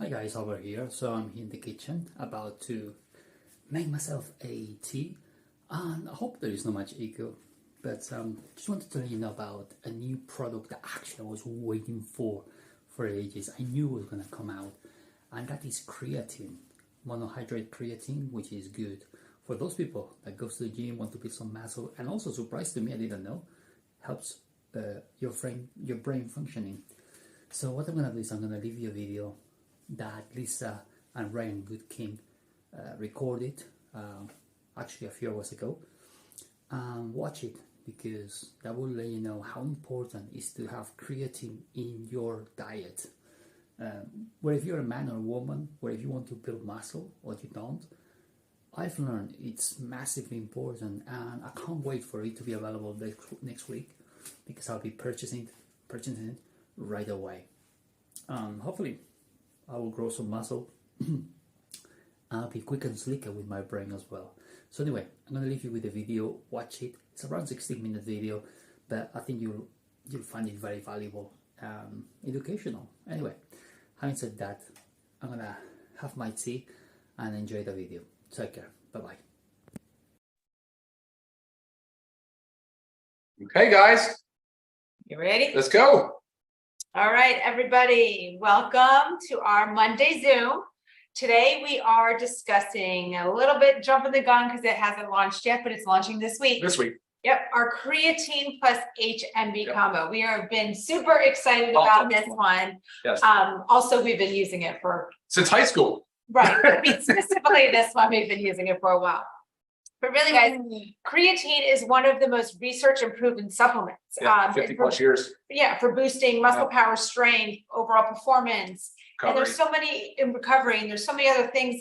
Hi guys, over here. So I'm in the kitchen about to make myself a tea, and I hope there is not much echo, but just wanted to let you know about a new product that actually I was waiting for ages. I knew it was gonna come out, and that is creatine, monohydrate creatine, which is good for those people that goes to the gym, want to build some muscle, and also surprised to me, I didn't know, helps your brain functioning. So what I'm gonna do is I'm gonna leave you a video that Lisa and Ryan Good King recorded actually a few hours ago. Watch it because that will let you know how important it is to have creatine in your diet. Whether if you're a man or a woman, whether if you want to build muscle or you don't, I've learned it's massively important, and I can't wait for it to be available next week because I'll be purchasing it right away. Hopefully I will grow some muscle. I'll be quick and slicker with my brain as well. So anyway, I'm gonna leave you with the video. Watch it. It's around 16-minute video, but I think you'll find it very valuable, educational. Anyway, having said that, I'm gonna have my tea and enjoy the video. Take care. Bye bye. Okay, guys, You ready? let's go. All right, everybody, welcome to our Monday Zoom. Today we are discussing a little bit, jumping the gun because it hasn't launched yet, but it's launching this week. Yep, our creatine plus HMB combo. We have been super excited about this one. Yes. Also, we've been using it Since high school. right. I mean, specifically this one, we've been using it for a while. But really, guys, creatine is one of the most research and proven supplements. 50 plus years. Yeah, for boosting muscle power, strength, overall performance. Recovery. And there's so many in recovery, and there's so many other things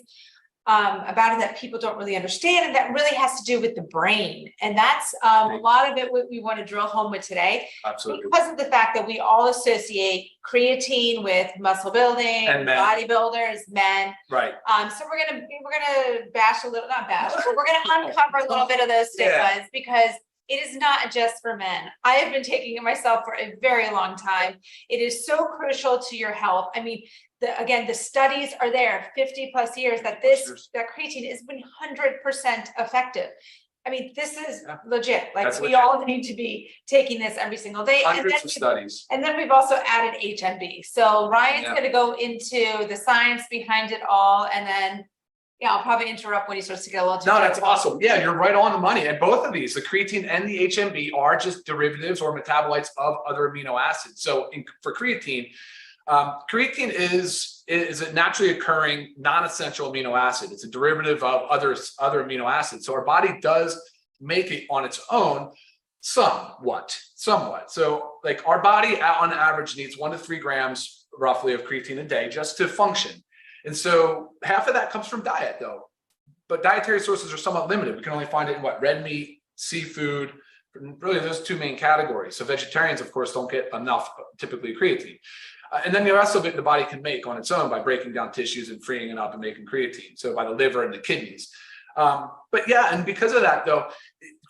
about it that people don't really understand, and that really has to do with the brain. And that's a lot of it what we want to drill home with today. Absolutely. Because of the fact that we all associate creatine with muscle building, and bodybuilders, men. Right. So we're gonna bash a little, not bash, but we're gonna uncover a little bit of those stigmas because it is not just for men. I have been taking it myself for a very long time. It is so crucial to your health. I mean, the studies are there, 50 plus years that that creatine is 100% effective. I mean, this is legit. Like we all need to be taking this every single day. Hundreds of studies. And then we've also added HMB. So Ryan's going to go into the science behind it all, and then I'll probably interrupt when he starts to get a little too that's awesome. Yeah, you're right on the money. And both of these, the creatine and the HMB, are just derivatives or metabolites of other amino acids. So for creatine, creatine is a naturally occurring non-essential amino acid. It's a derivative of other amino acids. So our body does make it on its own somewhat. So like our body on average needs 1 to 3 grams roughly of creatine a day just to function. And so half of that comes from diet though, but dietary sources are somewhat limited. We can only find it in red meat, seafood, really those 2 main categories. So vegetarians, of course, don't get enough typically creatine. And then the rest of it the body can make on its own by breaking down tissues and freeing it up and making creatine. So by the liver and the kidneys. But and because of that though,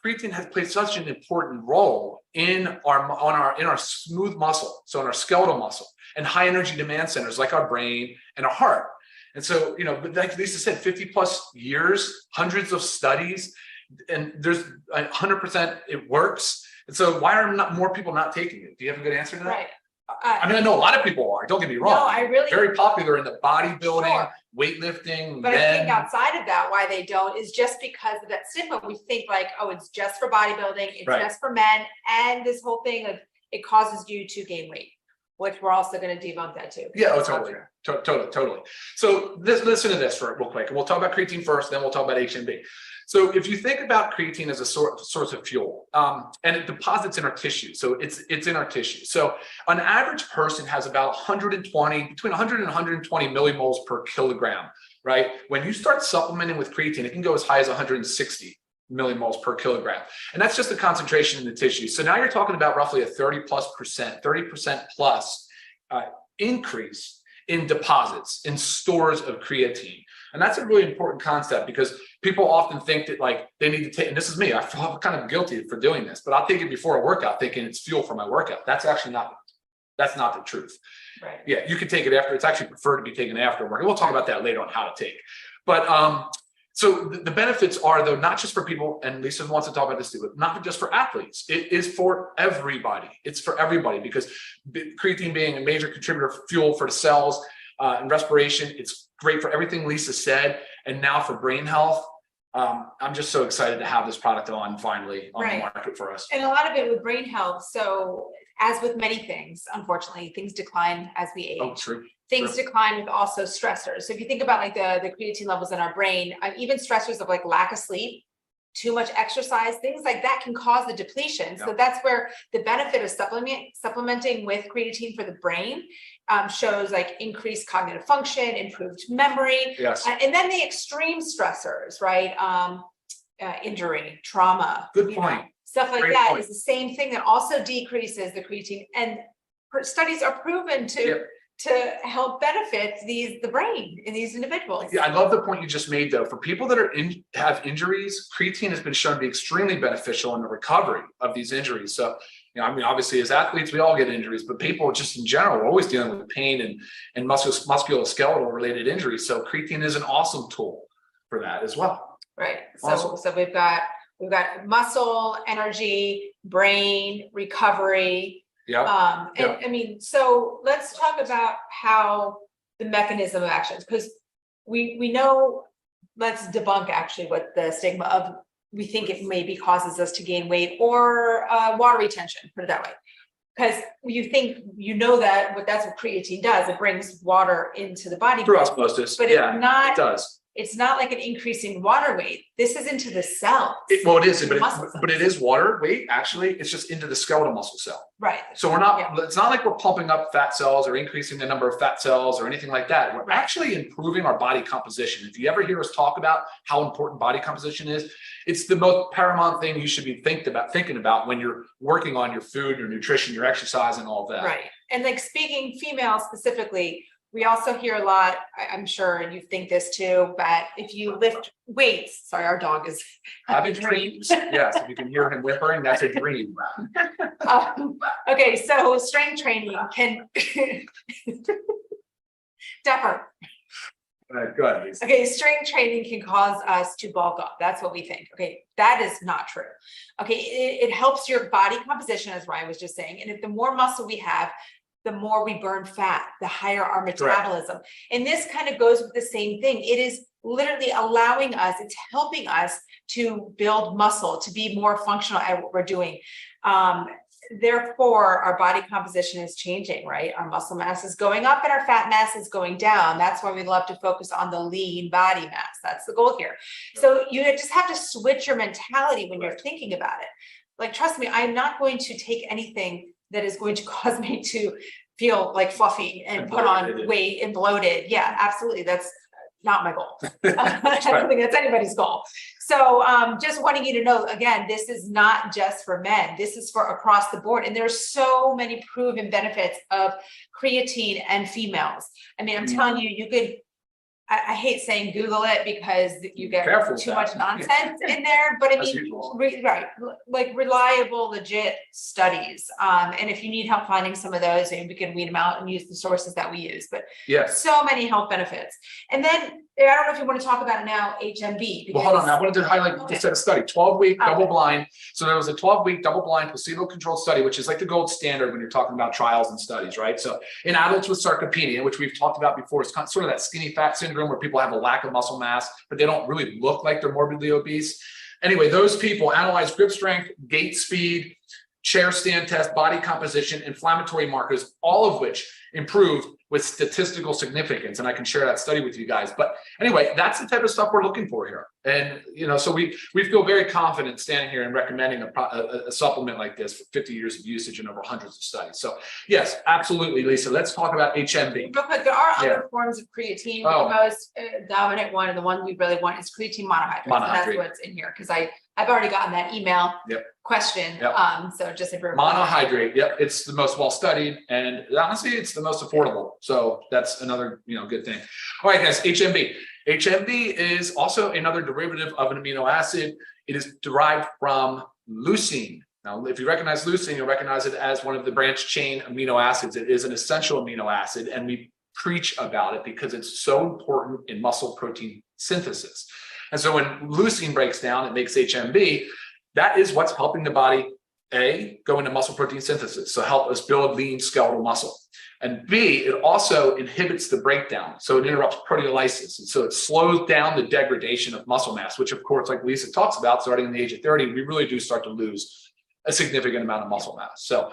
creatine has played such an important role in our smooth muscle, so in our skeletal muscle and high energy demand centers like our brain and our heart. And so, like Lisa said, 50 plus years, hundreds of studies, and there's 100% it works. And so why are not more people not taking it? Do you have a good answer to that? Right. I mean, I know a lot of people are, don't get me wrong. No, I really very popular in the bodybuilding, weightlifting. But I think outside of that, why they don't is just because of that stigma. We think like, oh, it's just for bodybuilding, it's just for men, and this whole thing of it causes you to gain weight, which we're also going to debunk that too. Yeah, totally. So listen to this real quick, and we'll talk about creatine first, then we'll talk about HMB. So if you think about creatine as a source of fuel, and it deposits in our tissue, so it's in our tissue. So an average person has about between 100 and 120 millimoles per kilogram, right? When you start supplementing with creatine, it can go as high as 160 millimoles per kilogram. And that's just the concentration in the tissue. So now you're talking about roughly a 30% plus increase in deposits, in stores of creatine. And that's a really important concept because people often think that like they need to take, and this is me, I feel kind of guilty for doing this, but I'll take it before a workout thinking it's fuel for my workout. That's actually not That's not the truth. Right. Yeah, you can take it after. It's actually preferred to be taken after work. And we'll talk about that later on how to take. But so the benefits are, though, not just for people, and Lisa wants to talk about this too, but not just for athletes. It is for everybody. It's for everybody because creatine being a major contributor of fuel for the cells and respiration, it's great for everything Lisa said. And now for brain health, I'm just so excited to have this product finally on the market for us. And a lot of it with brain health. So as with many things, unfortunately, things decline as we age. Oh, true. Things decline with also stressors. So if you think about like the creatine levels in our brain, even stressors of like lack of sleep, too much exercise, things like that can cause the depletion. So that's where the benefit of supplementing with creatine for the brain shows like increased cognitive function, improved memory. Yes. And then the extreme stressors, right? Injury, trauma. Good point. Stuff like Great that point. is the same thing that also decreases the creatine. And studies are proven to help benefit the brain in these individuals. Yeah, I love the point you just made, though. For people that have injuries, creatine has been shown to be extremely beneficial in the recovery of these injuries. So, I mean, obviously, as athletes, we all get injuries, but people just in general are always dealing with pain and musculoskeletal related injuries. So, creatine is an awesome tool for that as well. Right. Awesome. So we've got muscle, energy, brain, recovery. Yeah. And I mean, so let's talk about how the mechanism of actions, because we know, let's debunk actually what the stigma of, we think it maybe causes us to gain weight or water retention, put it that way. Because you think, that's what creatine does. It brings water into the body. Through osmosis. But it does. It's not like an increasing water weight. This is into the cells. It is, but it is water weight. Actually, it's just into the skeletal muscle cell. Right. So we're not. It's not like we're pumping up fat cells or increasing the number of fat cells or anything like that. We're actually improving our body composition. If you ever hear us talk about how important body composition is, it's the most paramount thing you should be thinking about when you're working on your food, your nutrition, your exercise, and all of that. Right. And like speaking female specifically, we also hear a lot, I'm sure, and you think this too, but if you lift weights, sorry, our dog is having dreams. Yes, if you can hear him whimpering, that's a dream. Okay, so strength training can Depper. Go ahead, Lisa. Okay, strength training can cause us to bulk up. That's what we think. Okay, that is not true. Okay, it helps your body composition, as Ryan was just saying. And if the more muscle we have, the more we burn fat, the higher our metabolism. Correct. And this kind of goes with the same thing. It is literally allowing us, it's helping us to build muscle, to be more functional at what we're doing. Therefore, our body composition is changing, right? Our muscle mass is going up and our fat mass is going down. That's why we love to focus on the lean body mass. That's the goal here. So you just have to switch your mentality when you're thinking about it. Like, trust me, I'm not going to take anything that is going to cause me to feel like fluffy and put on weight and bloated. Yeah, absolutely. That's not my goal. I don't think that's anybody's goal. So just wanting you to know, again, this is not just for men. This is for across the board. And there's so many proven benefits of creatine and females. I mean, I'm telling you, you could, I hate saying Google it because you get too much nonsense in there, but I mean, like reliable, legit studies. And if you need help finding some of those, we can weed them out and use the sources that we use, but so many health benefits. And then I don't know if you want to talk about it now, HMB. Well, hold on. I wanted to highlight just a study, 12-week double blind. So there was a 12-week double blind placebo-controlled study, which is like the gold standard when you're talking about trials and studies, right? So in adults with sarcopenia, which we've talked about before, it's sort of that skinny fat syndrome where people have a lack of muscle mass, but they don't really look like they're morbidly obese. Anyway, those people analyzed grip strength, gait speed, chair stand test, body composition, inflammatory markers, all of which improved with statistical significance. And I can share that study with you guys. But anyway, that's the type of stuff we're looking for here. And, so we feel very confident standing here and recommending a supplement like this for 50 years of usage and over hundreds of studies. So yes, absolutely, Lisa. Let's talk about HMB. Real quick, there are other forms of creatine. The most dominant one, and the one we really want, is creatine monohydrate. So that's what's in here, because I've already gotten that email question. So just a monohydrate. It's the most well-studied, and honestly, it's the most affordable. So that's another, good thing. All right, guys, HMB. HMB is also another derivative of an amino acid. It is derived from leucine. Now, if you recognize leucine, you'll recognize it as one of the branched chain amino acids. It is an essential amino acid, and we preach about it because it's so important in muscle protein synthesis. And so when leucine breaks down, it makes HMB. That is what's helping the body, A, go into muscle protein synthesis, so help us build lean skeletal muscle. And B, it also inhibits the breakdown. So it interrupts proteolysis. And so it slows down the degradation of muscle mass, which of course, like Lisa talks about, starting in the age of 30, we really do start to lose a significant amount of muscle mass. So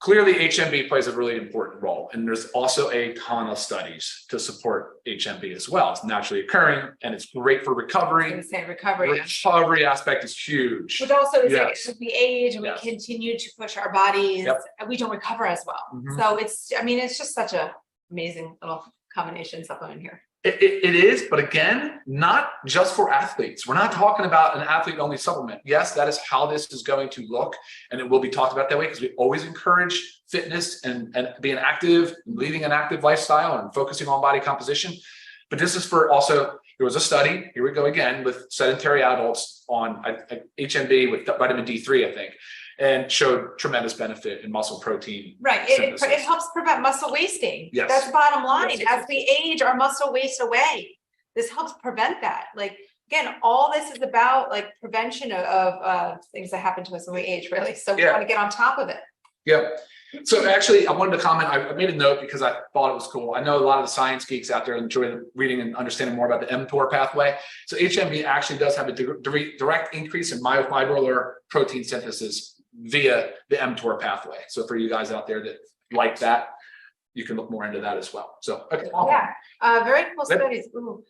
clearly HMB plays a really important role. And there's also a ton of studies to support HMB as well. It's naturally occurring and it's great for recovery. I was gonna say recovery. Recovery aspect is huge. But also it's like Yes. as we age and Yes. we continue to push our bodies, Yep. we don't recover as well. Mhm. So it's, I mean, it's just such a amazing little combination supplement here. It is, but again, not just for athletes. We're not talking about an athlete-only supplement. Yes, that is how this is going to look, and it will be talked about that way because we always encourage fitness and being active, leading an active lifestyle and focusing on body composition. But this is for also, there was a study, here we go again, with sedentary adults on HMB with vitamin D3, I think, and showed tremendous benefit in muscle protein. Right, it synthesis. helps prevent muscle wasting. Yes. That's the bottom line. Yes. As we age, our muscle wastes away. This helps prevent that. Like, again, all this is about like prevention of things that happen to us when we age, really. So we Yeah. want to get on top of it. Yeah. So actually, I wanted to comment. I made a note because I thought it was cool. I know a lot of the science geeks out there enjoy reading and understanding more about the mTOR pathway. So HMB actually does have a direct increase in myofibrillar protein synthesis via the mTOR pathway. So for you guys out there that like that, you can look more into that as well. So okay. Yeah, very cool Yep. studies. Ooh.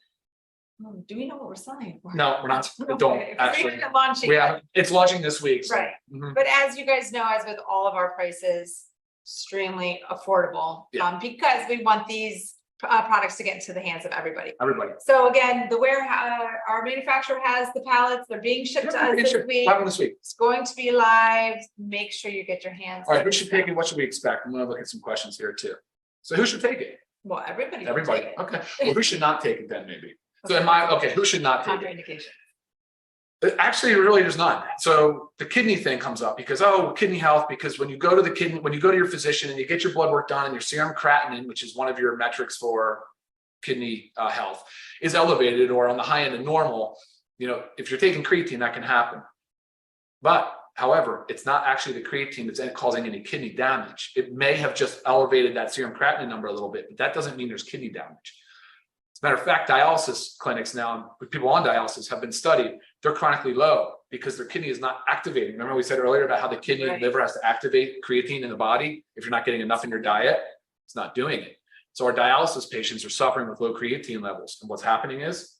Do we know what we're selling for? No, we're not. Okay, Don't we're actually. not launching We it. have. It's launching this week. So. Right. Mhm. But as you guys know, as with all of our prices, extremely affordable, Yeah. because we want these products to get into the hands of everybody. Everybody. So again, the warehouse, our manufacturer has the pallets, they're being shipped to us this week. Have one this week. It's going to be live. Make sure you get your hands. All right. on Who it. should take it? What should we expect? I'm going to look at some questions here too. So who should take it? Well, everybody. should Everybody. take it. Okay. Well, who should not take it then? Maybe. So am I okay? Who should not take it? Contraindication. Actually, really, there's none. So the kidney thing comes up because, kidney health, because when you go to your physician and you get your blood work done and your serum creatinine, which is one of your metrics for kidney health, is elevated or on the high end of normal, if you're taking creatine, that can happen. But however, it's not actually the creatine that's causing any kidney damage. It may have just elevated that serum creatinine number a little bit, but that doesn't mean there's kidney damage. As a matter of fact, dialysis clinics now, with people on dialysis, have been studied. They're chronically low because their kidney is not activating. Remember we said earlier about how the kidney and liver has to activate creatine in the body. If you're not getting enough in your diet, it's not doing it. So our dialysis patients are suffering with low creatine levels. And what's happening is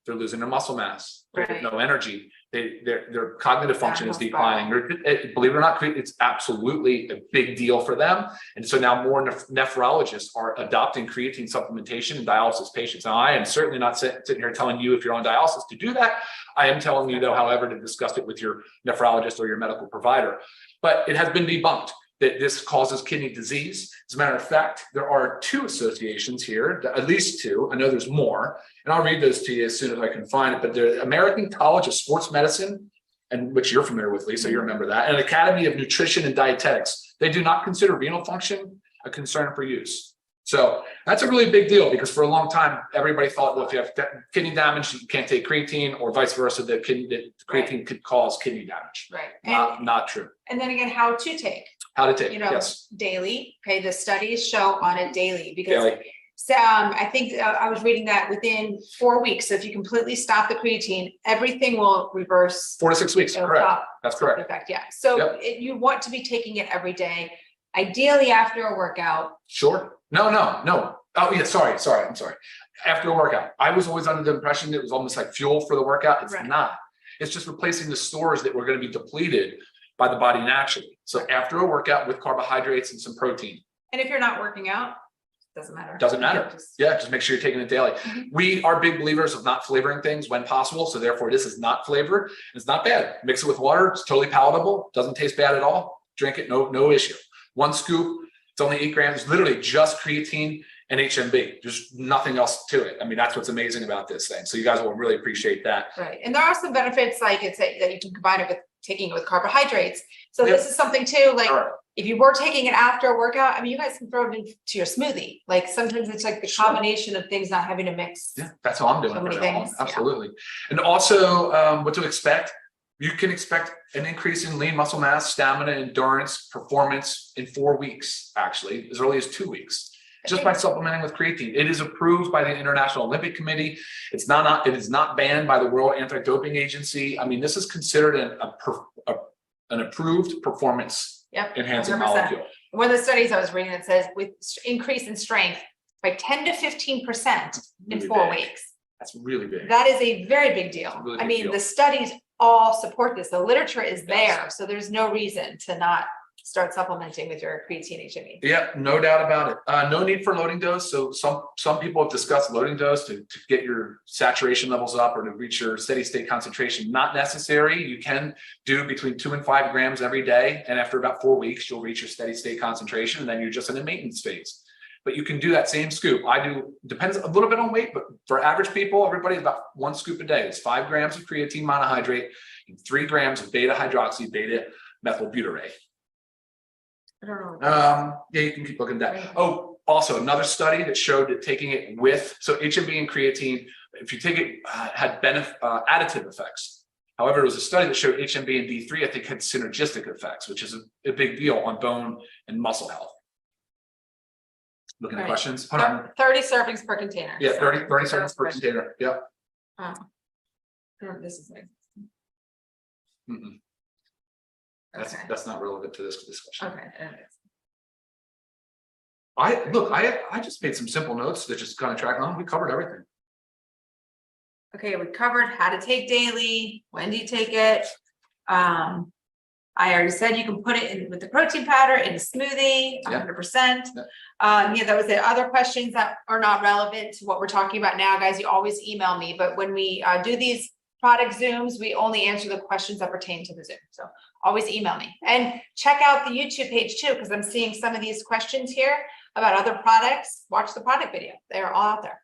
they're losing their muscle mass, Right. no energy. Their cognitive function is Downhill declining. Believe it or not, it's absolutely a big deal for them. And so now more nephrologists are adopting creatine supplementation in dialysis patients. Now, I am certainly not sitting here telling you if you're on dialysis to do that. I am telling you, though, however, to discuss it with your nephrologist or your medical provider. But it has been debunked that this causes kidney disease. As a matter of fact, there are two associations here, at least two. I know there's more, and I'll read those to you as soon as I can find it. But the American College of Sports Medicine, and which you're familiar with, Lisa, you remember that, and Academy of Nutrition and Dietetics, they do not consider renal function a concern for use. So that's a really big deal because for a long time, everybody thought, well, if you have kidney damage, you can't take creatine, or vice versa, that creatine could cause kidney damage. Right. Not true. And then again, how to take. How to take, yes. Daily. Okay, the studies show on it daily because Daily. so, I think I was reading that within 4 weeks. So if you completely stop the creatine, everything will reverse. 4 to 6 weeks, It'll correct. stop That's correct. effect. Yeah. So Yep. you want to be taking it every day, ideally after a workout. Sure. No. Oh, yeah, sorry. I'm sorry. After a workout, I was always under the impression it was almost like fuel for the workout. It's Right. not. It's just replacing the stores that were going to be depleted by the body naturally. So after a workout with carbohydrates and some protein. And if you're not working out, doesn't matter. Doesn't matter. Just make sure you're taking it daily. Mhm. We are big believers of not flavoring things when possible. So therefore, this is not flavored. It's not bad. Mix it with water. It's totally palatable. Doesn't taste bad at all. Drink it. No issue. 1 scoop. It's only 8 grams. It's literally just creatine and HMB. There's nothing else to it. I mean, that's what's amazing about this thing. So you guys will really appreciate that. Right. And there are some benefits, like it's that you can combine it with taking it with carbohydrates. So this is something too, like if you were taking it after a workout, I mean, you guys can throw it into your smoothie. Like sometimes it's like the combination of things, not having to mix. Yeah, that's how I'm doing so many it right now. things. Absolutely. And also what to expect. You can expect an increase in lean muscle mass, stamina, endurance, performance in 4 weeks, actually, as early as 2 weeks, just by supplementing with creatine. It is approved by the International Olympic Committee. It is not banned by the World Anti-Doping Agency. I mean, this is considered an approved performance enhancing 100%. molecule. One of the studies I was reading that says with increase in strength by 10 to 15% in 4 weeks. That's really big. That is a very big deal. Really I big mean, deal. the studies all support this. The literature is there, so there's no reason to not start supplementing with your creatine HMB. Yeah, no doubt about it. No need for loading dose. So some people have discussed loading dose to get your saturation levels up or to reach your steady state concentration. Not necessary. You can do between 2 and 5 grams every day. And after about 4 weeks, you'll reach your steady state concentration. And then you're just in a maintenance phase. But you can do that same scoop. Depends a little bit on weight, but for average people, everybody about 1 scoop a day. It's 5 grams of creatine monohydrate and 3 grams of beta hydroxy beta methylbutyrate. I don't know. Yeah, you can keep looking at that. Oh, also another study that showed that taking it with, so HMB and creatine, if you take it, had additive effects. However, it was a study that showed HMB and D3, I think, had synergistic effects, which is a big deal on bone and muscle health. Looking at questions. Hold on. 30 servings per container. Yeah, 30 servings per container. Yep. This is nice. Mm-mm. Okay. That's not relevant to this discussion. Okay. I just made some simple notes that just kind of track along. We covered everything. Okay, we covered how to take daily, when do you take it? I already said you can put it in with the protein powder in a smoothie, 100%. Yeah, that was the other questions that are not relevant to what we're talking about now, guys. You always email me, but when we do these product Zooms, we only answer the questions that pertain to the Zoom. So always email me and check out the YouTube page too, because I'm seeing some of these questions here about other products. Watch the product video. They're all out there.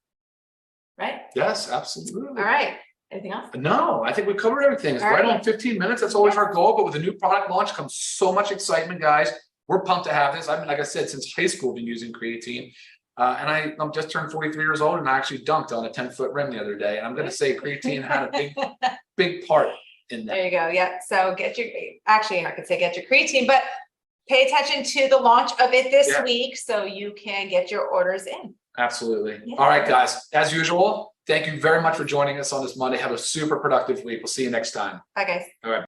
Right? Yes, absolutely. All right. Anything else? No, I think we covered everything. It's right on 15 minutes. That's always our goal. But with a new product launch comes so much excitement, guys. We're pumped to have this. I mean, like I said, since high school, I've been using creatine. And I'm just turned 43 years old and I actually dunked on a 10-foot rim the other day. And I'm going to say creatine had a big part in that. There you go. Yeah. So get your creatine, but pay attention to the launch of it this week so you can get your orders in. Absolutely. Yeah. All right, guys. As usual, thank you very much for joining us on this Monday. Have a super productive week. We'll see you next time. Bye, guys. All right.